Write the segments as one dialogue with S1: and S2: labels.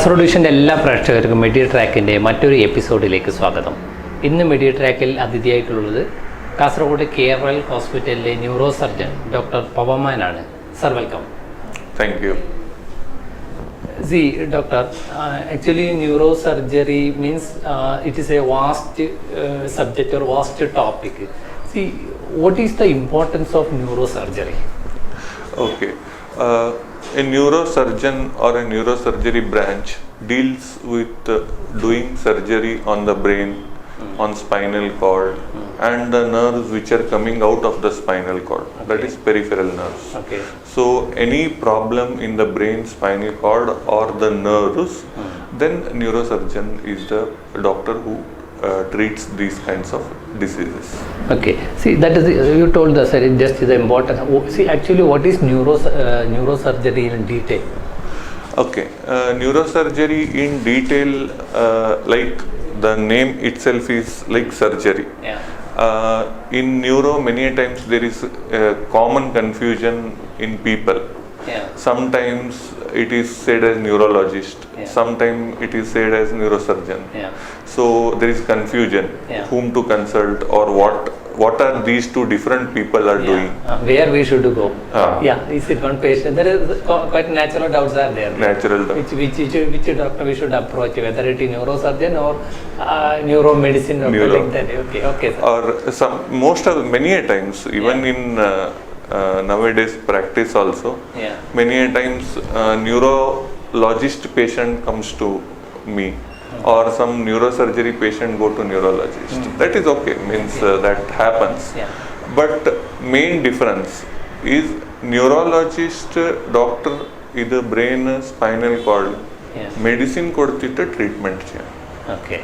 S1: കാസർഗോഡ് വിഷൻ്റെ എല്ലാ പ്രേക്ഷകർക്കും മെഡിട്രാക്കിൻ്റെ മറ്റൊരു എപ്പിസോഡിലേക്ക് സ്വാഗതം. ഇന്ന് മെഡിട്രാക്കിൽ അതിഥിയായിട്ടുള്ളത് കാസർഗോഡ് കേരവൽ ഹോസ്പിറ്റലിലെ ന്യൂറോ സർജൻ ഡോക്ടർ പവമാനാണ്. Sir, welcome.
S2: Thank you.
S1: See, doctor, actually neurosurgery means it is a vast subject or vast topic. See, what is the importance of neurosurgery?
S2: Okay. A neurosurgeon or a neurosurgery branch deals with doing surgery on the brain, on spinal cord, and the nerves which are coming out of the spinal cord. Okay. That is peripheral nerves.
S1: Okay.
S2: So any problem in the brain, spinal cord, or the nerves, then neurosurgeon is the doctor who treats these kinds of diseases.
S1: Okay. See, that is you told us just the important. See, actually, what is neurosurgery in detail?
S2: Okay. Neurosurgery in detail, like the name itself is like surgery.
S1: Yeah.
S2: In neuro, many times there is a common confusion in people.
S1: Yeah.
S2: Sometimes it is said as neurologist,
S1: Yeah.
S2: sometimes it is said as neurosurgeon.
S1: Yeah.
S2: So there is confusion,
S1: Yeah.
S2: whom to consult or what are these two different people are doing.
S1: Where we should go?
S2: Ah.
S1: Yeah. Is it one patient? There is quite natural doubts are there.
S2: Natural doubt.
S1: Which doctor we should approach, whether it is neurosurgeon or neuromedicine doctor,
S2: Neuro.
S1: like that. Okay. Okay, sir.
S2: Or many a times, even in nowadays practice also,
S1: Yeah.
S2: many a times neurologist patient comes to me, or some neurosurgery patient go to neurologist. That is okay, means that happens.
S1: Yeah.
S2: But main difference is neurologist doctor idu brain spinal cord
S1: Yeah.
S2: medicine kodutittu treatment cheyam.
S1: Okay.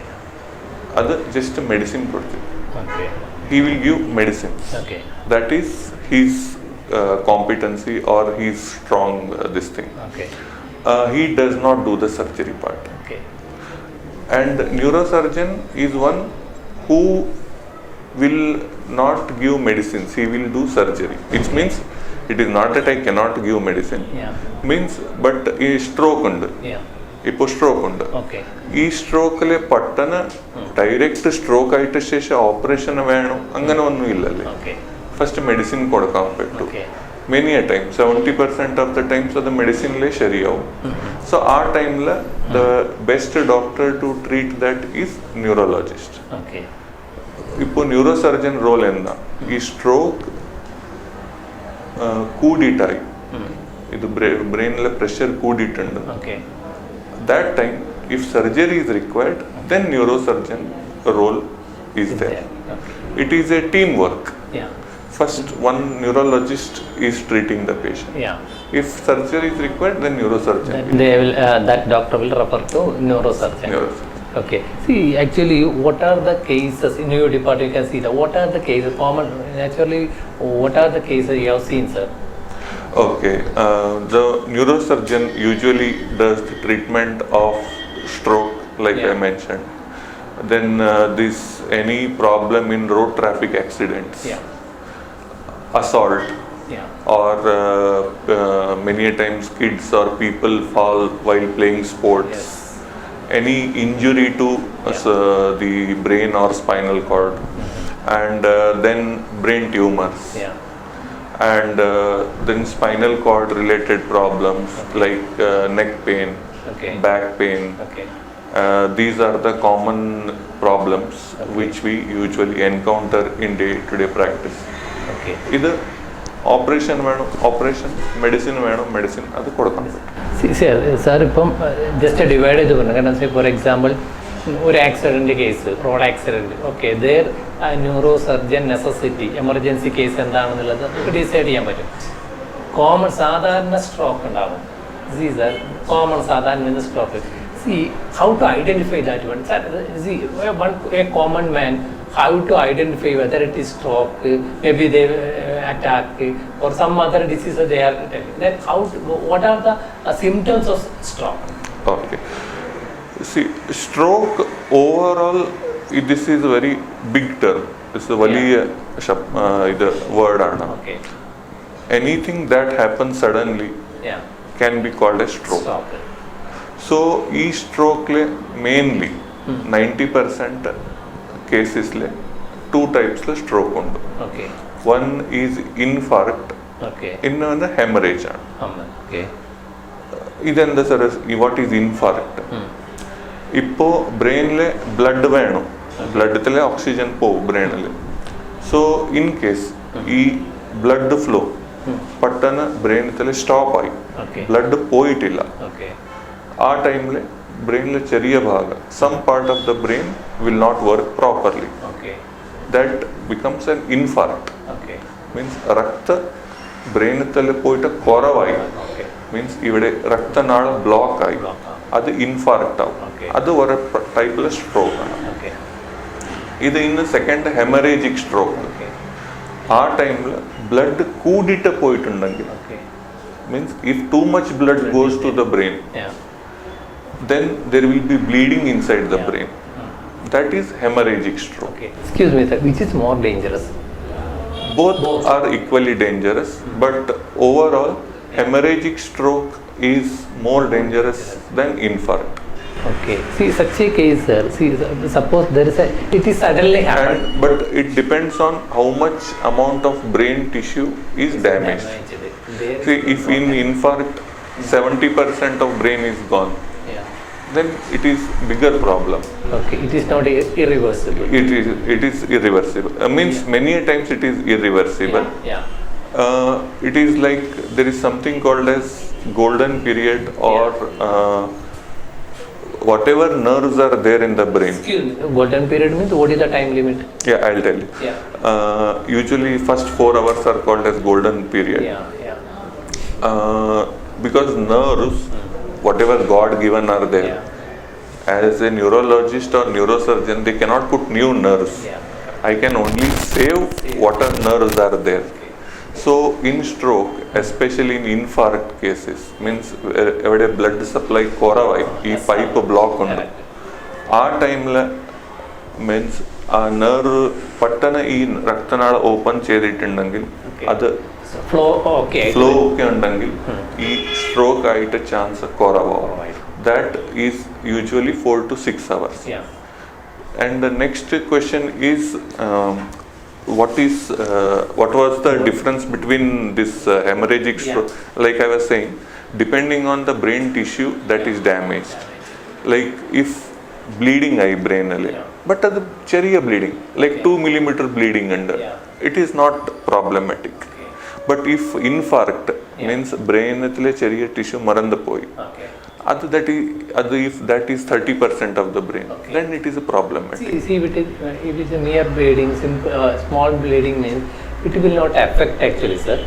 S2: Adu just medicine kodutittu.
S1: Okay.
S2: He will give medicines.
S1: Okay.
S2: That is his competency or his strong this thing.
S1: Okay.
S2: He does not do the surgery part.
S1: Okay.
S2: And neurosurgeon is one who will not give medicines, he will do surgery. It means it is not that I cannot give medicine.
S1: Yeah.
S2: Means but ഈ stroke ഉണ്ട്,
S1: Yeah.
S2: ഇപ്പോൾ stroke ഉണ്ട്.
S1: Okay.
S2: ഈ സ്ട്രോക്കിലെ പെട്ടെന്ന് direct stroke ആയിട്ട് ശേഷം operation വേണം അങ്ങനെ ഒന്നും ഇല്ലല്ലേ.
S1: Okay.
S2: ഫസ്റ്റ് മെഡിസിൻ കൊടുക്കാൻ പറ്റൂ.
S1: Okay.
S2: Many a time 70% of the times അത് മെഡിസിനിലേ ശരിയാവും. സോ ആ ടൈമിൽ the best doctor to treat that is neurologist.
S1: Okay.
S2: ഇപ്പോൾ ന്യൂറോ സർജൻ റോൾ എന്താ, ഈ സ്ട്രോക്ക് കൂടിയിട്ടായി, ഇത് ബ്രെയിനിലെ പ്രഷർ കൂടിയിട്ടുണ്ട്.
S1: Okay.
S2: That time if surgery is required, then neurosurgeon role is there.
S1: Okay.
S2: It is a teamwork.
S1: Yeah.
S2: First one neurologist is treating the patient.
S1: Yeah.
S2: If surgery is required, then neurosurgeon.
S1: They will, that doctor will refer to neurosurgeon.
S2: Neurosurgeon.
S1: Okay. See, actually, what are the cases in your department? You can see that. What are the cases common? Naturally, what are the cases you have seen, sir?
S2: Okay. The neurosurgeon usually does the treatment of stroke, like
S1: Yeah.
S2: I mentioned. Then this any problem in road traffic accidents,
S1: Yeah.
S2: assault,
S1: Yeah.
S2: or many a times kids or people fall while playing sports.
S1: Yes.
S2: Any injury to the brain or spinal cord, and then brain tumors,
S1: Yeah.
S2: and then spinal cord related problems like neck pain,
S1: Okay.
S2: back pain.
S1: Okay.
S2: These are the common problems which we usually encounter in day-to-day practice.
S1: Okay.
S2: ഇത് operation വേണം, operation, medicine വേണം, medicine അത് കൊടുക്കണം.
S1: Sir ഇപ്പം just divide ചെയ്ത് പറഞ്ഞു. കാരണം for example ഒരു accident case, road accident, okay, there neuro surgeon necessity, emergency case എന്താണെന്നുള്ളത് നമുക്ക് ഡിസൈഡ് ചെയ്യാൻ പറ്റും. കോമൺ സാധാരണ സ്ട്രോക്ക് ഉണ്ടാകും. സി സാർ, കോമൺ സാധാരണ stroke. See how to identify that one. See, a common man, how to identify whether it is stroke, maybe they attack or some other disease they are telling. Then what are the symptoms of stroke?
S2: Okay. See, stroke overall, this is a very big term. It's a വലിയ ഇത് വേർഡാണ്.
S1: Okay.
S2: Anything that happens suddenly
S1: Yeah.
S2: can be called a stroke.
S1: Stroke.
S2: So ഈ സ്ട്രോക്കിലെ mainly 90% കേസസിലെ 2 ടൈപ്സിലെ stroke ഉണ്ട്. One is ഇൻഫാർക്ട്, ഇന്നൊന്ന് haemorrhage ആണ്. ഇതെന്താ sir, what is ഇൻഫാർക്ട്? ഇപ്പോൾ ബ്രെയിനിലെ blood വേണം, ബ്ലഡിലെ ഓക്സിജൻ പോവും ബ്രെയിനിൽ. സോ ഇൻ കേസ് ഈ ബ്ലഡ് ഫ്ലോ പെട്ടെന്ന് ബ്രെയിനിൽ സ്റ്റോപ്പായി, ബ്ലഡ് പോയിട്ടില്ല, ആ ടൈമിൽ ബ്രെയിനിലെ ചെറിയ ഭാഗം, some part of the brain will not work properly. That becomes an infarct. Means രക്ത ബ്രെയിനിൽ പോയിട്ട് കുറവായി, മീൻസ് ഇവിടെ രക്തനാള ബ്ലോക്ക് ആയി, അത് ഇൻഫാർക്ട് ആവും. അത് ഒരു ടൈപ്പിലെ സ്ട്രോക്ക് ആണ്. ഇത് ഇന്ന് സെക്കൻഡ് ഹെമറേജിക് സ്ട്രോക്ക്. ആ ടൈമിൽ ബ്ലഡ് കൂടിയിട്ട് പോയിട്ടുണ്ടെങ്കിൽ, means if too much blood goes to the brain, then there will be bleeding inside the brain. That is hemorrhagic stroke.
S1: Excuse me sir, which is more dangerous?
S2: Both are equally dangerous, but overall hemorrhagic stroke is more dangerous than infarct.
S1: See, such a case sir, suppose there is it is suddenly happened,
S2: but it depends on how much amount of brain tissue is damaged. See, if in infarct 70% of brain is gone, then it is bigger problem.
S1: It is not irreversible.
S2: It is irreversible. Means many times it is irreversible. It is like there is something called as golden period, or whatever nerves are there in the brain.
S1: Excuse me, golden period means what is the time limit?
S2: Yeah, I'll tell you. Usually first 4 hours are called as golden period. Because nerves, whatever God given are there, as a neurologist or neurosurgeon, they cannot put new nerves. I can only save what are nerves are there. So in stroke, especially in infarct cases, means every blood supply koravai, ee pipe block undu, aa time la means aa nerve pattana ee raktanala open cheyidittunnengil adu
S1: flow
S2: ഒക്കെ ഉണ്ടെങ്കിൽ ഈ stroke ആയിട്ട് chance കുറവാകും. That is usually 4 to 6 hours. And the next question is, what was the difference between this hemorrhagic stroke? Like I was saying, depending on the brain tissue that is damaged, like if bleeding eye brain alle, but adu cheriya bleeding, like 2 millimeter bleeding under, it is not problematic. But if infarct means brain ithile cheriya tissue marandu poi, if that is 30% of the brain, then it is a problematic.
S1: See, if it is a mere bleeding, small bleeding means it will not affect actually, sir.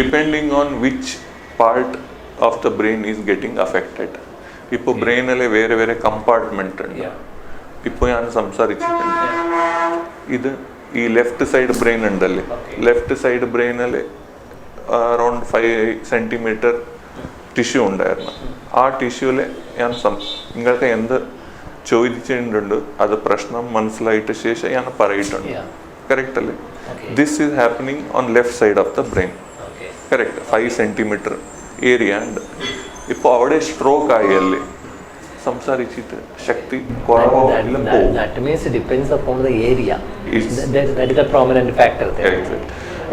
S2: Depending on which part of the brain is getting affected. Ipo brain alle vere compartment undu. Ipo yan samsarichittundu. Idu ഈ left side brain ഉണ്ടല്ലേ, left side ബ്രെയിനിൽ around 5 centimeter tissue ഉണ്ടായിരുന്നു. ആ ടിഷ്യൂവിൽ ഞാൻ നിങ്ങൾക്ക് എന്ത് ചോദിച്ചിട്ടുണ്ട് അത് പ്രശ്നം മനസ്സിലായിട്ട് ശേഷം ഞാൻ പറയിട്ടുണ്ട്. കറക്റ്റ് അല്ലേ? This is happening on left side of the brain. Correct, 5 centimeter area ഉണ്ട്. ഇപ്പോൾ അവിടെ സ്ട്രോക്ക് ആയല്ലേ, സംസാരിച്ചിട്ട് ശക്തി കുറവാകില്ല.
S1: That means it depends upon the area. That is a prominent factor there.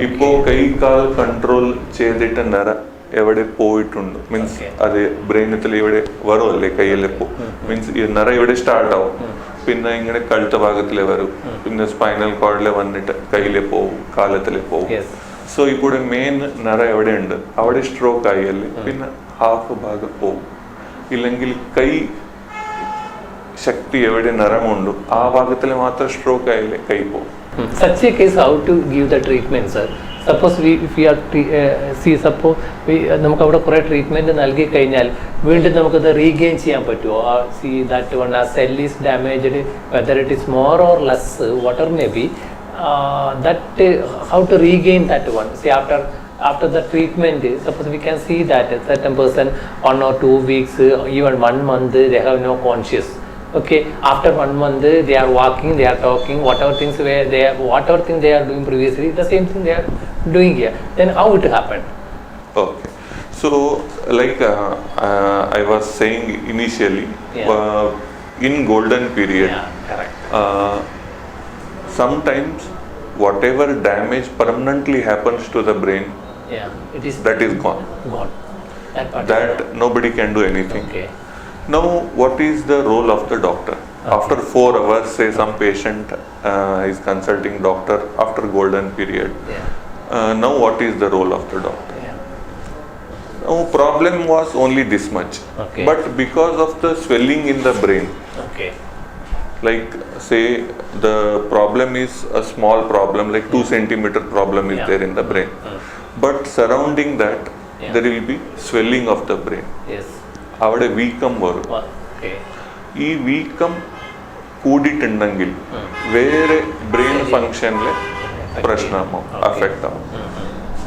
S2: ഇപ്പോൾ കൈ കാൽ കൺട്രോൾ ചെയ്തിട്ട് നര എവിടെ പോയിട്ടുണ്ട്, മീൻസ് അത് ബ്രെയിനത്തിൽ ഇവിടെ വരുമല്ലേ, കയ്യിലെ മീൻസ് ഈ നര ഇവിടെ സ്റ്റാർട്ട് ആവും, പിന്നെ ഇങ്ങനെ കഴുത്ത ഭാഗത്തിലെ വരും, പിന്നെ സ്പൈനൽ കോർഡിലെ വന്നിട്ട് കയ്യിലെ പോവും, കാലത്തിലെ പോവും. സോ ഇപ്പോൾ മെയിൻ നര എവിടെ ഉണ്ട് അവിടെ സ്ട്രോക്ക് ആയല്ലേ, പിന്നെ ഹാഫ് ഭാഗം പോവും. ഇല്ലെങ്കിൽ കൈ ശക്തി എവിടെ നരമുണ്ടോ ആ ഭാഗത്തിൽ മാത്രം സ്ട്രോക്ക് ആയില്ലേ കൈ പോകും.
S1: Such a case, how to give the treatment, sir? Suppose if we are നമുക്ക് അവിടെ കുറേ ട്രീറ്റ്മെൻറ്റ് നൽകി കഴിഞ്ഞാൽ വീണ്ടും നമുക്കത് റീഗെയിൻ ചെയ്യാൻ പറ്റുമോ? സി ദാറ്റ് വൺ ആ cell is damaged, whether it is more or less, whatever may be, how to regain that one? See, after the treatment, suppose we can see that a certain person 1 or 2 weeks, even 1 month, they have no conscious. After 1 month they are walking, they are talking, whatever thing they are doing previously, the same thing they are doing here. Then how it happened?
S2: So, like I was saying initially, in golden period, sometimes whatever damage permanently happens to the brain, that is gone. That nobody can do anything. Now, what is the role of the doctor? After 4 hours, say some patient is consulting doctor after golden period. Now, what is the role of the doctor? Now, problem was only this much, but because of the swelling in the brain, like say the problem is a small problem, like 2 centimeter problem is there in the brain, but surrounding that there will be swelling of the brain. അവിടെ വീക്കം വരും. ഈ വീക്കം കൂടിയിട്ടുണ്ടെങ്കിൽ വേറെ brain ഫങ്ഷനിൽ പ്രശ്നമാവും, affect ആവും.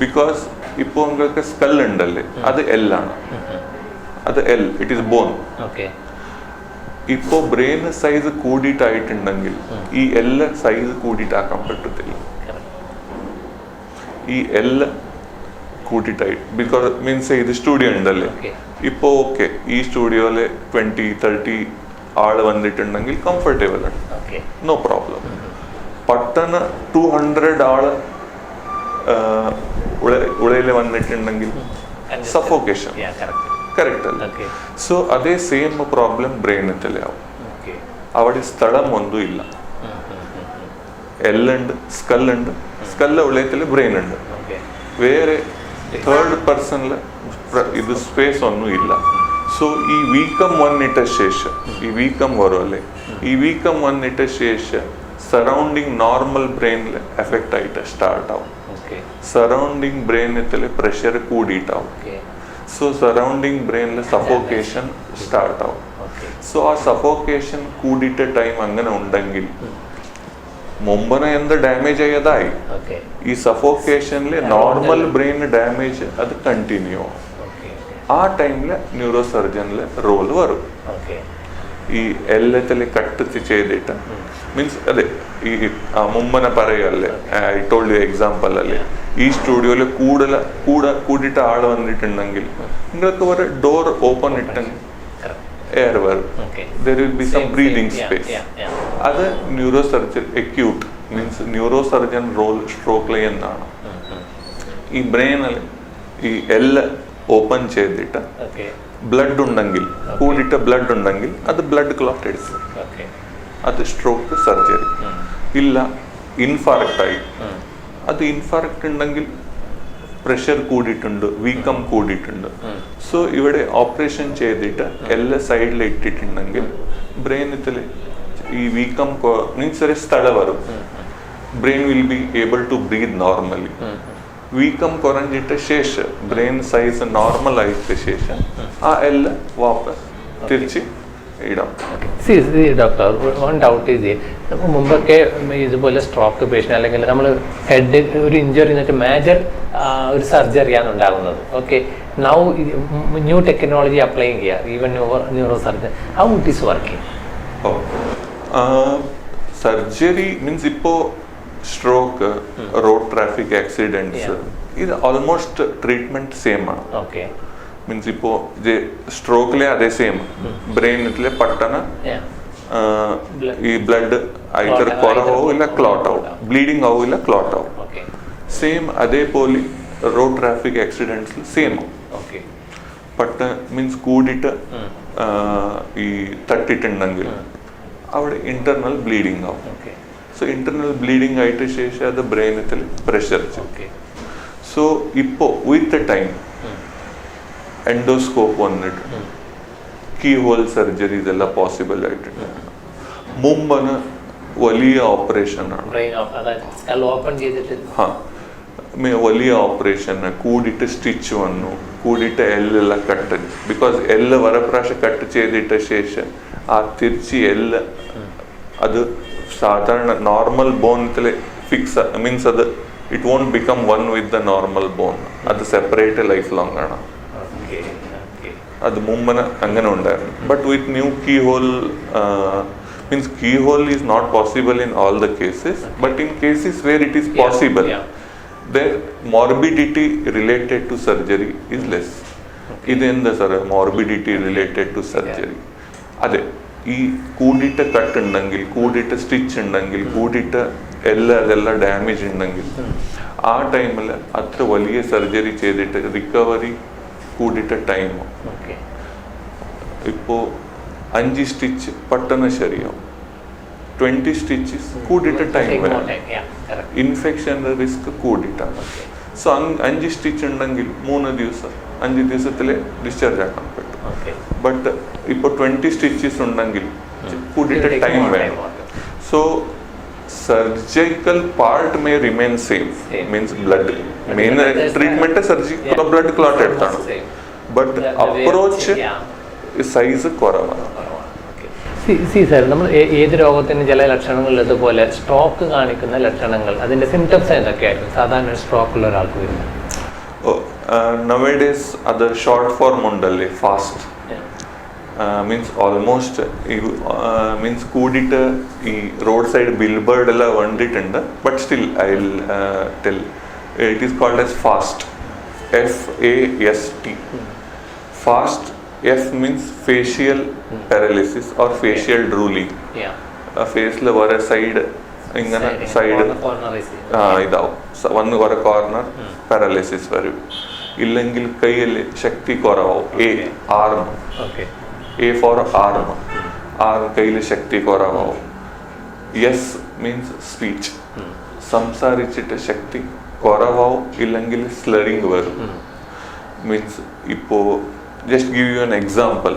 S2: Because ഇപ്പോൾ നിങ്ങൾക്ക് സ്കൽ ഉണ്ടല്ലേ, അത് എല്ലാണ്, അത് എൽ, ഇറ്റ് ഈസ് ബോൺ. ഇപ്പോൾ ബ്രെയിൻ സൈസ് കൂടിയിട്ടായിട്ടുണ്ടെങ്കിൽ ഈ എല്ലാ സൈസ് കൂടിയിട്ടാക്കാൻ പറ്റത്തില്ല. ഈ എല്ലാ കൂട്ടിയിട്ടായിട്ട്, ബിക്കോസ് മീൻസ് ഇത് സ്റ്റുഡിയോ ഉണ്ടല്ലേ, ഇപ്പോൾ ഓക്കെ ഈ സ്റ്റുഡിയോയില് 20-30 ആള് വന്നിട്ടുണ്ടെങ്കിൽ കംഫർട്ടബിൾ ആണ്, നോ പ്രോബ്ലം. പെട്ടെന്ന് 200 ആള് ഉള്ളിൽ വന്നിട്ടുണ്ടെങ്കിൽ സഫോക്കേഷൻ, കറക്റ്റ് അല്ല. സോ അതേ സെയിം പ്രോബ്ലം ബ്രെയിനത്തിലെ ആവും. അവിടെ സ്ഥലം ഒന്നും ഇല്ല, എല്ലുണ്ട്, സ്കല്ലുണ്ട്, സ്കല്ല ഉള്ളത്തിൽ ബ്രെയിൻ ഉണ്ട്, വേറെ തേർഡ് പേഴ്സണിൽ ഇത് സ്പേസ് ഒന്നും ഇല്ല. സോ ഈ വീക്കം വന്നിട്ട ശേഷം, ഈ വീക്കം വരുമല്ലേ, ഈ വീക്കം വന്നിട്ട ശേഷം സറൗണ്ടിങ് നോർമൽ ബ്രെയിനിൽ എഫക്റ്റ് ആയിട്ട് സ്റ്റാർട്ട് ആവും. സറൗണ്ടിങ് ബ്രെയിനത്തിൽ പ്രഷർ കൂടിയിട്ടാവും. സോ സറൗണ്ടിങ് ബ്രെയിനിൽ സഫോക്കേഷൻ സ്റ്റാർട്ട് ആവും. സോ ആ സഫോക്കേഷൻ കൂടിയിട്ട ടൈം അങ്ങനെ ഉണ്ടെങ്കിൽ മുമ്പന എന്ത് ഡാമേജ് ആയതായി, ഈ സഫോക്കേഷനിൽ നോർമൽ ബ്രെയിൻ ഡാമേജ് അത് കണ്ടിന്യൂ ആവും. ആ ടൈമിൽ ന്യൂറോ സർജനിൽ റോൾ വരും. ഈ എല്ലാത്തിലെ കട്ട് ചെയ്തിട്ട് മീൻസ് അതെ ഈ മുമ്പന പറയല്ലേ, ഐ ടോൾഡ് യു എക്സാമ്പിൾ അല്ലേ, ഈ സ്റ്റുഡിയോയിൽ കൂടിയിട്ട് ആള് വന്നിട്ടുണ്ടെങ്കിൽ നിങ്ങൾക്ക് ഒരു ഡോർ ഓപ്പൺ ഇട്ടെങ്കിൽ എയർ വരും, there will be some breathing space. അത് neuro surgeon acute means neuro surgeon role സ്ട്രോക്കിൽ എന്നാണ്. ഈ ബ്രെയിനിൽ ഈ എല്ലാം ഓപ്പൺ ചെയ്തിട്ട് ബ്ലഡ് ഉണ്ടെങ്കിൽ, കൂടിയിട്ട് ബ്ലഡ് ഉണ്ടെങ്കിൽ അത് ബ്ലഡ് ക്ലോട്ട് എടുക്കും, അത് സ്ട്രോക്ക് സർജറി. ഇല്ല ഇൻഫാർക്റ്റ് ആയി, അത് ഇൻഫാർക്റ്റ് ഉണ്ടെങ്കിൽ പ്രഷർ കൂടിയിട്ടുണ്ട്, വീക്കം കൂടിയിട്ടുണ്ട്. സോ ഇവിടെ ഓപ്പറേഷൻ ചെയ്തിട്ട് എല്ലാ സൈഡിൽ ഇട്ടിട്ടുണ്ടെങ്കിൽ ബ്രെയിനത്തിൽ ഈ വീക്കം മീൻസ് ഒരു സ്ഥലം വരും, brain will be able to breathe normally. വീക്കം കുറഞ്ഞിട്ട് ശേഷം ബ്രെയിൻ സൈസ് നോർമൽ ആയിട്ട് ശേഷം ആ എല്ലാം വാപ്പസ് തിരിച്ച് ഇടാം.
S1: ഡോക്ടർ, വൺ ഡൗട്ട് ഈസ്, മുമ്പൊക്കെ ഇതുപോലെ സ്ട്രോക്ക് പേഷ്യൻ്റ് അല്ലെങ്കിൽ നമ്മൾ ഹെഡ് ഒരു ഇഞ്ചുറി എന്നിട്ട് മേജർ ഒരു സർജറിയാണ് ഉണ്ടാകുന്നത്. Okay, now new technology applying ചെയ്യുക, even neuro surgeon, how it is working?
S2: Surgery means ഇപ്പോൾ സ്ട്രോക്ക്, റോഡ് ട്രാഫിക് ആക്സിഡൻറ്റ്സ്, ഇത് ഓൾമോസ്റ്റ് ട്രീറ്റ്മെന്റ് സെയിം ആണ്.
S1: ഓക്കെ,
S2: മീൻസ് ഇപ്പോൾ സ്ട്രോക്കിലെ അതേ സെയിം, ബ്രെയിനിലെ പെട്ടെന്ന് ഈ ബ്ലഡ് ഐതർ കുറവാവും ഇല്ല ക്ലോട്ട് ആവും, ബ്ലീഡിങ് ആവും ഇല്ല ക്ലോട്ട് ആവും. സെയിം അതേപോലെ റോഡ് ട്രാഫിക് ആക്സിഡൻറ്റ്സിൽ സെയിം ആവും. പെട്ടെന്ന് മീൻസ് കൂടിയിട്ട് ഈ തട്ടിട്ടുണ്ടെങ്കിൽ അവിടെ ഇന്റർണൽ ബ്ലീഡിങ് ആവും. സോ ഇന്റർണൽ ബ്ലീഡിങ് ആയിട്ട് ശേഷം അത് ബ്രെയിനത്തിൽ പ്രഷർ ചെയ്യും. സോ ഇപ്പോൾ വിത്ത് ടൈം എൻഡോസ്കോപ്പ് വന്നിട്ടുണ്ട്, കീ ഹോൾ സർജറി ഇതെല്ലാം പോസിബിൾ ആയിട്ടുണ്ട്. മുമ്പന് വലിയ ഓപ്പറേഷൻ ആണ്, വലിയ ഓപ്പറേഷൻ, കൂടിയിട്ട് സ്റ്റിച്ച് വന്നു, കൂടിയിട്ട് എല്ലെല്ലാം കട്ട്, ബിക്കോസ് എല്ല് വരെ പ്രാവശ്യം കട്ട് ചെയ്തിട്ട ശേഷം ആ തിരിച്ച് എല്ല് അത് സാധാരണ നോർമൽ ബോണത്തിൽ ഫിക്സ് മീൻസ് അത് it won't become one with the normal bone, അത് സെപ്പറേറ്റ് ലൈഫ് ലോങ് ആണ്. അത് മുമ്പന് അങ്ങനെ ഉണ്ടായിരുന്നു. But with new keyhole means keyhole is not possible in all the cases, but in cases where it is possible, the morbidity related to surgery is less. ഇതെന്താ sir morbidity related to surgery. അതെ, ഈ കൂടിയിട്ട് cut ഉണ്ടെങ്കിൽ, കൂടിയിട്ട് stitch ഉണ്ടെങ്കിൽ, കൂടിയിട്ട് എല്ലാം damage ഉണ്ടെങ്കിൽ ആ ടൈമിൽ അത്ര വലിയ സർജറി ചെയ്തിട്ട് റിക്കവറി കൂടിയിട്ട് ടൈം. ഇപ്പോൾ 5 സ്റ്റിച്ച് പെട്ടെന്ന് ശരിയാവും, 20 സ്റ്റിച്ചസ് കൂടിയിട്ട് ടൈം വരാം, ഇൻഫെക്ഷൻ്റെ റിസ്ക് കൂടിയിട്ടാണ്. സോ 5 സ്റ്റിച്ച് ഉണ്ടെങ്കിൽ 3 ദിവസം 5 ദിവസത്തിൽ ഡിസ്ചാർജ് ആക്കാൻ പറ്റും. ബട്ട് ഇപ്പോൾ 20 സ്റ്റിച്ചസ് ഉണ്ടെങ്കിൽ കൂടിയിട്ട് ടൈം വേണം. So surgical part may remain same, means blood main treatment surgical blood clot എടുത്താണ്. ബട്ട് അപ്രോച്ച് സൈസ് കുറവാണ്.
S1: സാർ, നമ്മൾ ഏത് രോഗത്തിന് ചില ലക്ഷണങ്ങളിലതുപോലെ സ്ട്രോക്ക് കാണിക്കുന്ന ലക്ഷണങ്ങൾ, അതിന്റെ സിംറ്റംസ് എന്തൊക്കെയായിരിക്കും സാധാരണ സ്ട്രോക്ക് ഉള്ള ഒരാൾക്ക് വരുന്നത്?
S2: നവേഡേസ് അത് ഷോർട്ട് ഫോം ഉണ്ടല്ലേ, ഫാസ്റ്റ് മീൻസ് ഓൾമോസ്റ്റ് മീൻസ് കൂടിയിട്ട് ഈ റോഡ് സൈഡ് ബിൽബേർഡ് എല്ലാം വന്നിട്ടുണ്ട്. But still I will tell it is called as fast, FAST. Fast F means facial paralysis or facial drooling. ഫേസിൽ വേറെ സൈഡ് ഇങ്ങനെ സൈഡ് ഇതാവും, വന്ന് കുറെ കോർണർ പാരലൈസിസ് വരും. ഇല്ലെങ്കിൽ കയ്യിൽ ശക്തി കുറവാവും. ആർം, A for arm, കയ്യിൽ ശക്തി കുറവാവും. S means speech, സംസാരിച്ചിട്ട് ശക്തി കുറവാവും, ഇല്ലെങ്കിൽ സ്ലറിങ് വരും. മീൻസ് ഇപ്പോൾ just give you an example.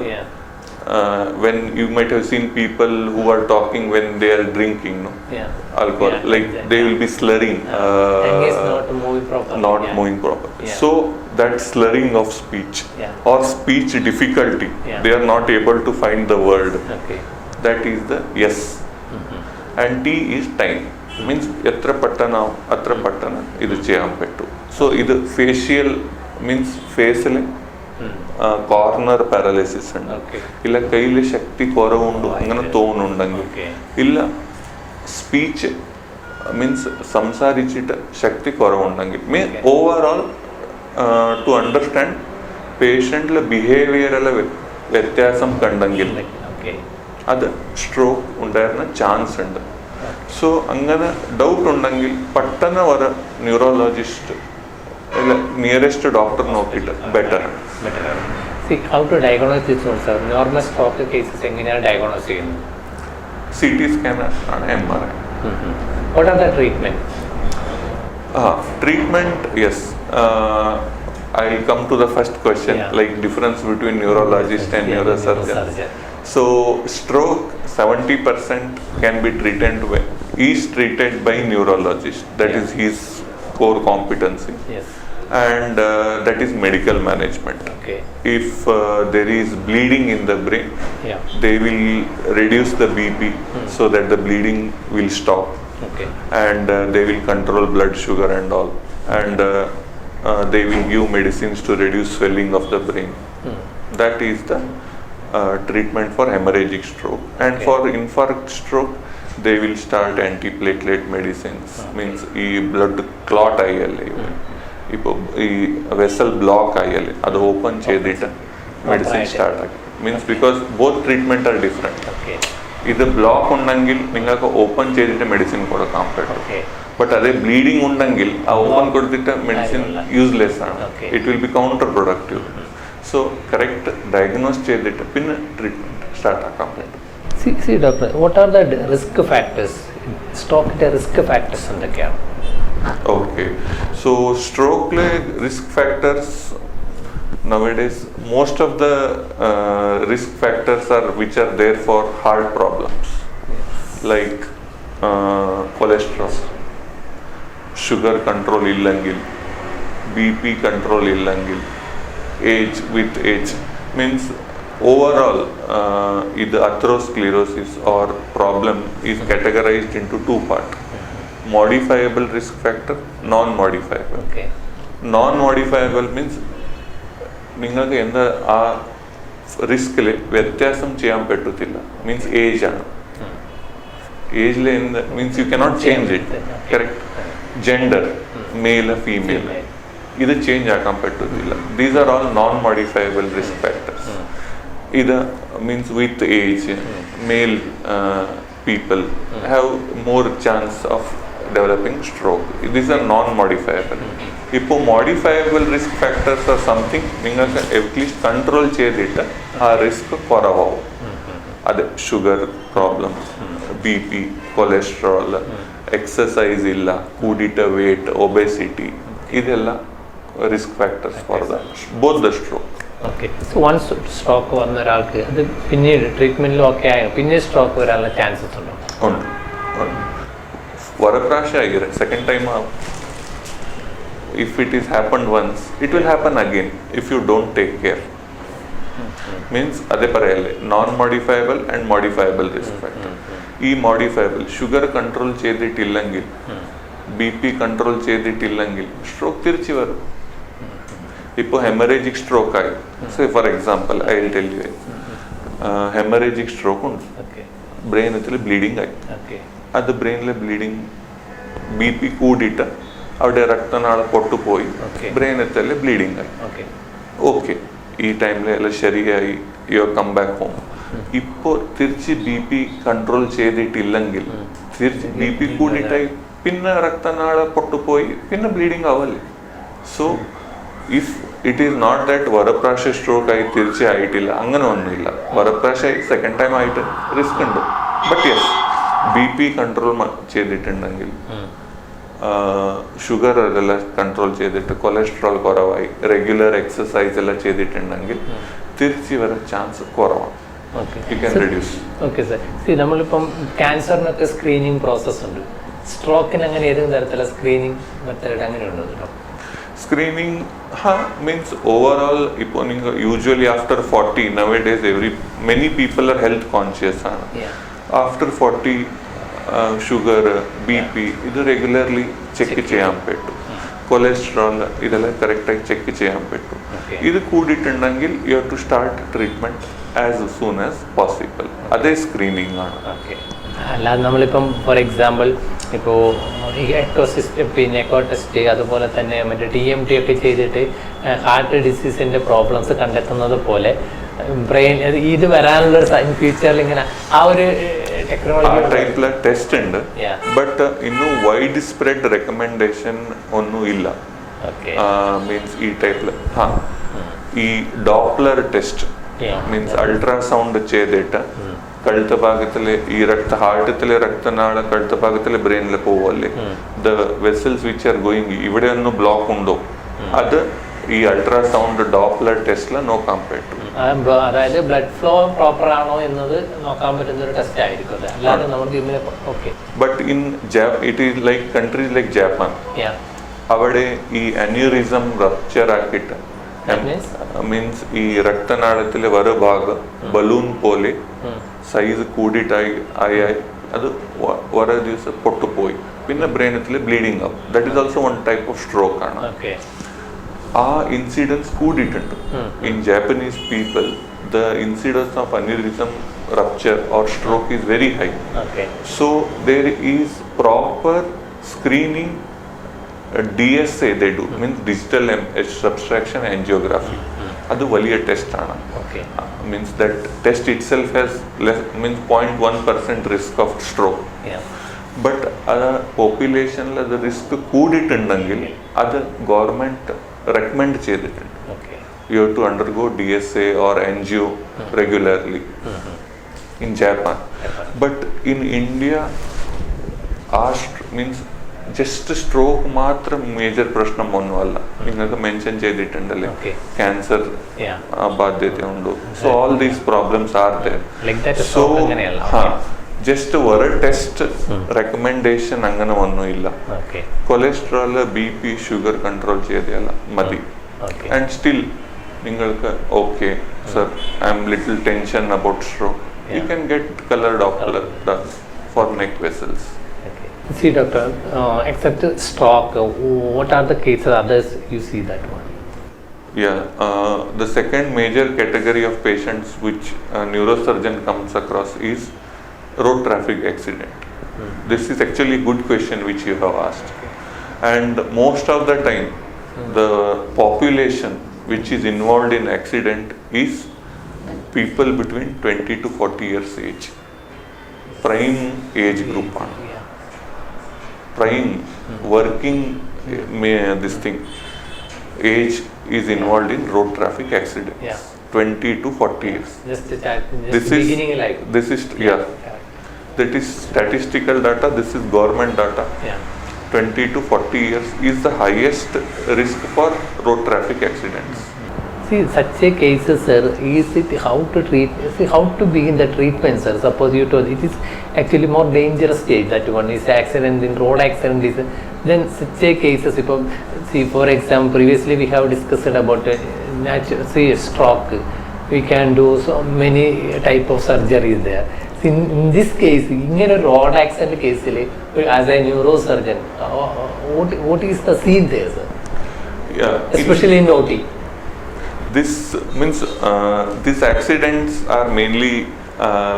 S2: When you might have seen people who are talking when they are drinking, no? Alcohol, like they will be slurring,
S1: tongue is not moving properly.
S2: So that slurring of speech or speech difficulty, they are not able to find the word. That is the S. And T is time, means etra pattana idu cheyan pettu. So idu facial means face le corner paralysis ഉണ്ട്, ഇല്ല കയ്യിൽ ശക്തി കുറവുണ്ടോ അങ്ങനെ തോന്നുന്നുണ്ടെങ്കിൽ, ഇല്ല speech means സംസാരിച്ചിട്ട് ശക്തി കുറവുണ്ടെങ്കിൽ, overall to understand പേഷ്യൻറ്റിലെ ബിഹേവിയറിലെ വ്യത്യാസം കണ്ടെങ്കിൽ അത് സ്ട്രോക്ക് ഉണ്ടായിരുന്ന ചാൻസ് ഉണ്ട്. സോ അങ്ങനെ ഡൗട്ട് ഉണ്ടെങ്കിൽ പെട്ടെന്ന് ഒരു ന്യൂറോളജിസ്റ്റ് നിയറസ്റ്റ് ഡോക്ടർ നോക്കിയിട്ട് better.
S1: How to diagnose this one, sir? Normal stroke cases എങ്ങനെയാണ് ഡയഗ്നോസ് ചെയ്യുന്നത്?
S2: CT scan ആണ്, MRI.
S1: What are the treatment?
S2: Treatment, yes. I'll come to the first question, like difference between neurologist and neurosurgeon. So stroke 70% can be treated by neurologist. That is his core competency. And that is medical management. If there is bleeding in the brain, they will reduce the BP so that the bleeding will stop. And they will control blood sugar and all. And they will give medicines to reduce swelling of the brain. That is the treatment for hemorrhagic stroke. And for infarct stroke, they will start antiplatelet medicines. Means blood clot ayyalle, ഇപ്പോൾ ഈ vessel block ആയാലും അത് open ചെയ്തിട്ട് medicine start ആക്കി. Means because both treatment are different. ഇത് block ഉണ്ടെങ്കിൽ നിങ്ങൾക്ക് open ചെയ്തിട്ട് മെഡിസിൻ കൊടുക്കാൻ പറ്റും. ബട്ട് അതേ ബ്ലീഡിങ് ഉണ്ടെങ്കിൽ ആ ഓപ്പൺ കൊടുത്തിട്ട് മെഡിസിൻ യൂസ്ലെസ് ആണ്, it will be counter productive. So correct diagnose ചെയ്തിട്ട് പിന്നെ ട്രീറ്റ്മെന്റ് സ്റ്റാർട്ട് ആക്കാൻ പറ്റും.
S1: See doctor, what are the risk factors? Stroke risk factors എന്തൊക്കെയാണ്?
S2: Okay, so stroke risk factors nowadays, most of the risk factors are which are there for heart problems, like cholesterol, sugar control illangil, BP control illangil, age, with age, means overall the atherosclerosis or problem is categorized into 2 parts. Modifiable risk factor, non-modifiable. Non-modifiable means നിങ്ങൾക്ക് എന്താ ആ റിസ്കിൽ വ്യത്യാസം ചെയ്യാൻ പറ്റത്തില്ല. Means age ആണ്, ഏജിൽ എന്ത് means you cannot change it. Correct. Gender, male female, ഇത് ചേഞ്ച് ആക്കാൻ പറ്റുന്നില്ല. These are all non modifiable risk factors. ഇത് means with age male people have more chance of developing stroke. These are non-modifiable. ഇപ്പോൾ modifiable risk factors are something നിങ്ങൾക്ക് at least control ചെയ്തിട്ട് ആ risk കുറവാകും. അത് sugar problem, B P, cholesterol, exercise ഇല്ല, കൂടിയിട്ട് weight, obesity, ഇതെല്ലാം risk factors for the both the stroke.
S1: Okay. So once stroke വന്ന ഒരാൾക്ക് അത് പിന്നീട് ട്രീറ്റ്മെന്റിൽ ഓക്കെ ആയ പിന്നെ സ്ട്രോക്ക് വരാനുള്ള ചാൻസസ് ഉണ്ടോ?
S2: ഉണ്ട്. ഒരു പ്രാവശ്യമായി സെക്കൻഡ് ടൈം ആവും. If it is happen once it will happen again if you don't take care. Means അതേ പറയല്ലേ, non modifiable and modifiable risk factor. ഈ മോഡിഫയബിൾ ഷുഗർ കൺട്രോൾ ചെയ്തിട്ടില്ലെങ്കിൽ, ബി പി കൺട്രോൾ ചെയ്തിട്ടില്ലെങ്കിൽ സ്ട്രോക്ക് തിരിച്ചു വരും. ഇപ്പോൾ ഹെമറേജിക് സ്ട്രോക്ക് ആയി, say for example I will tell you, hemorrhagic stroke ഉണ്ട്, ബ്രെയിനത്തിൽ ബ്ലീഡിങ് ആയി. അത് ബ്രെയിനിലെ ബ്ലീഡിങ് ബി പി കൂടിയിട്ട് അവിടെ രക്തനാള പൊട്ടുപോയി, ബ്രെയിനത്തിൽ ബ്ലീഡിങ് ആയി. ഓക്കെ, ഈ ടൈമിൽ എല്ലാം ശരിയായി, യു കം ബാക്ക് ഹോം. ഇപ്പോൾ തിരിച്ച് ബി പി കൺട്രോൾ ചെയ്തിട്ടില്ലെങ്കിൽ തിരിച്ച് ബി പി കൂടിയിട്ടായി, പിന്നെ രക്തനാള പൊട്ടുപോയി, പിന്നെ ബ്ലീഡിങ് ആവല്ലേ. So if it is not that വരപ്രാവശ്യ സ്ട്രോക്ക് ആയി തീർച്ചയായിട്ടില്ല, അങ്ങനെ ഒന്നുമില്ല. വരപ്രാവശ്യമായി സെക്കൻഡ് ടൈം ആയിട്ട് റിസ്ക് ഉണ്ട്. But yes, B P control ചെയ്തിട്ടുണ്ടെങ്കിൽ, ഷുഗർ എല്ലാം കൺട്രോൾ ചെയ്തിട്ട്, കൊളസ്ട്രോൾ കുറവായി, റെഗുലർ എക്സസൈസ് എല്ലാം ചെയ്തിട്ടുണ്ടെങ്കിൽ തിരിച്ചു വരാൻ ചാൻസ് കുറവാണ്. You can reduce.
S1: Okay sir. നമ്മളിപ്പം ക്യാൻസറിനൊക്കെ സ്ക്രീനിങ് പ്രോസസ് ഉണ്ട്, സ്ട്രോക്കിന് അങ്ങനെ ഏതെങ്കിലും തരത്തിലുള്ള സ്ക്രീനിങ് മെത്തേഡ് അങ്ങനെ ഉണ്ടോ?
S2: Screening means overall, usually after 40, nowadays many people are health conscious. After 40, sugar, BP, ഇത് regularly check ചെയ്യാൻ പറ്റും. കൊളസ്ട്രോൾ ഇതെല്ലാം കറക്റ്റായി ചെക്ക് ചെയ്യാൻ പറ്റും. ഇത് കൂടിയിട്ടുണ്ടെങ്കിൽ you have to start treatment as soon as possible. അതേ സ്ക്രീനിങ് ആണ്.
S1: അല്ലാതെ നമ്മളിപ്പം ഫോർ എക്സാമ്പിൾ ഇപ്പോൾ ഈ പിന്നെ എക്കോ ടെസ്റ്റ്, അതുപോലെ തന്നെ മറ്റേ TMT ഒക്കെ ചെയ്തിട്ട് ഹാർട്ട് ഡിസീസിൻ്റെ പ്രോബ്ലംസ് കണ്ടെത്തുന്നത് പോലെ ബ്രെയിൻ ഇത് വരാനുള്ള ഫ്യൂച്ചറിൽ ഇങ്ങനെ ആ ഒരു ടെക്നോളജി
S2: ടൈപ്പിലെ ടെസ്റ്റ് ഉണ്ട്. ബട്ട് ഇന്നും വൈഡ് സ്പ്രെഡ് റെക്കമെൻഡേഷൻ ഒന്നും ഇല്ല. മീൻസ് ഈ ടൈപ്പില് ഈ ഡോപ്ലർ ടെസ്റ്റ് മീൻസ് അൾട്രാസൗണ്ട് ചെയ്തിട്ട് കഴുത്ത ഭാഗത്തിലെ ഈ ഹാർട്ടത്തിലെ രക്തനാള കഴുത്ത ഭാഗത്തിലെ ബ്രെയിനിൽ പോവല്ലേ, the vessels which are going, ഇവിടെ ഒന്ന് ബ്ലോക്ക് ഉണ്ടോ, അത് ഈ അൾട്രാസൗണ്ട് ഡോപ്ലർ ടെസ്റ്റിൽ നോക്കാൻ പറ്റും.
S1: അതായത് ബ്ലഡ് ഫ്ലോ പ്രോപ്പർ ആണോ എന്നത് നോക്കാൻ പറ്റുന്ന ഒരു ടെസ്റ്റ് ആയിരിക്കും. അല്ലാതെ നമുക്ക്
S2: but in it is like countries like Japan, അവിടെ ഈ അന്യൂറിസം റപ്ചർ ആക്കിയിട്ട് മീൻസ് ഈ രക്തനാളത്തിലെ ഒരു ഭാഗം ബലൂൺ പോലെ സൈസ് കൂടിയിട്ടായി ആയി അത് ഓരോ ദിവസം പൊട്ടുപോയി, പിന്നെ ബ്രെയിനത്തിൽ ബ്ലീഡിങ് ആവും. That is also one type of stroke ആണ്. ആ ഇൻസിഡൻസ് കൂടിയിട്ടുണ്ട്. In Japanese people the incidents of aneurysm rupture or stroke is very high. So there is proper screening, DSA they do, means digital subtraction angiography. Adu valiya test aana. Means that test itself has means 0.1% risk of stroke. But population la the risk kooditundengil adu government recommend cheyidittundu. You have to undergo DSA or angio regularly in Japan. But in India, means just stroke matra major prashnam onnu alla. Ningalku mention cheyidittundalle cancer baadhyathe undu. So all these problems are there.
S1: Like that stroke anganeyalla.
S2: Just one test recommendation angana onnu illa. Cholesterol, BP, sugar control cheyadiyalla madi. And still ningalku okay sir, I am little tension about stroke. You can get color Doppler done for neck vessels.
S1: See doctor, except stroke, what are the cases others you see that one?
S2: The second major category of patients which a neurosurgeon comes across is road traffic accident. This is actually a good question which you have asked. And most of the time the population which is involved in accident is people between 20 to 40 years age. Prime age group ആണ്. Prime working this thing age is involved in road traffic accidents. 20 to 40 years. This is that is statistical data. This is government data. 20 to 40 years is the highest risk for road traffic accidents.
S1: See, such a cases, sir, is it how to treat, see how to begin the treatment, sir? Suppose you told it is actually more dangerous stage, that one is accident, in road accident is, then such a cases, see for example, previously we have discussed about see stroke, we can do so many type of surgeries there. In this case, in a road accident case, as a neurosurgeon, what is the scene there, sir? Especially in OT.
S2: This means these accidents are mainly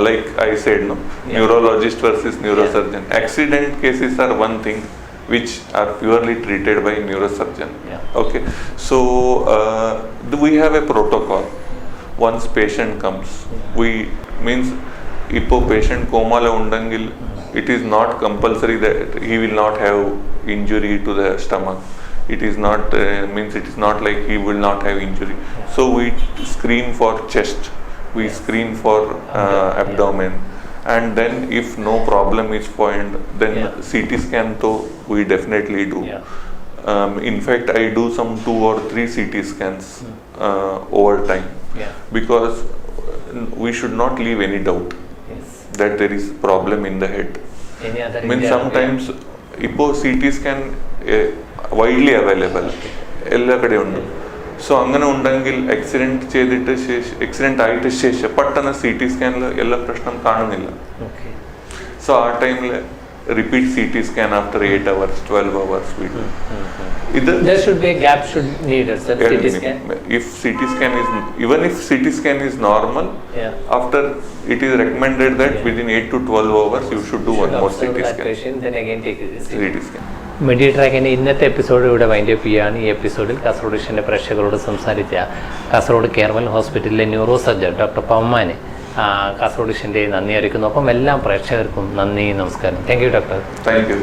S2: like I said, neurologist versus neurosurgeon. Accident cases are one thing which are purely treated by neurosurgeon. Okay, so we have a protocol. Once patient comes, we means if a patient coma la undangil, it is not compulsory that he will not have injury to the stomach. It is not means it is not like he will not have injury. So we screen for chest, we screen for abdomen, and then if no problem is found, then CT scan though we definitely do. In fact, I do some 2 or 3 CT scans over time, because we should not leave any doubt that there is problem in the head. Means sometimes ipo CT scan widely available എല്ലാ കಡೆ ഉണ്ട്. So അങ്ങനെ ഉണ്ടെങ്കിൽ accident ആയിട്ട് ശേഷം പെട്ടെന്ന് CT സ്കാനിൽ എല്ലാ പ്രശ്നം കാണുന്നില്ല. സോ ആ ടൈമിൽ repeat CT scan after 8 hours, 12 hours we do.
S1: There should be a gap should needed, sir. CT scan.
S2: If CT scan is, even if CT scan is normal, after it is recommended that within 8 to 12 hours you should do one more CT scan.
S1: Then again take
S2: CT scan.
S1: മെഡിട്രാക്കിൻ്റെ ഇന്നത്തെ episode ഇവിടെ wind up ചെയ്യുകയാണ്. ഈ എപ്പിസോഡിൽ കാസർഗോഡ് വിഷൻ്റെ പ്രേക്ഷകരോട് സംസാരിച്ച Kasaragod Carewell ഹോസ്പിറ്റലിലെ neuro surgeon doctor പവമാന് Kasaragod വിഷൻ്റെ നന്ദി അറിയിക്കുന്നു. അപ്പം എല്ലാ പ്രേക്ഷകർക്കും നന്ദി, നമസ്കാരം. Thank you doctor.
S2: Thank you.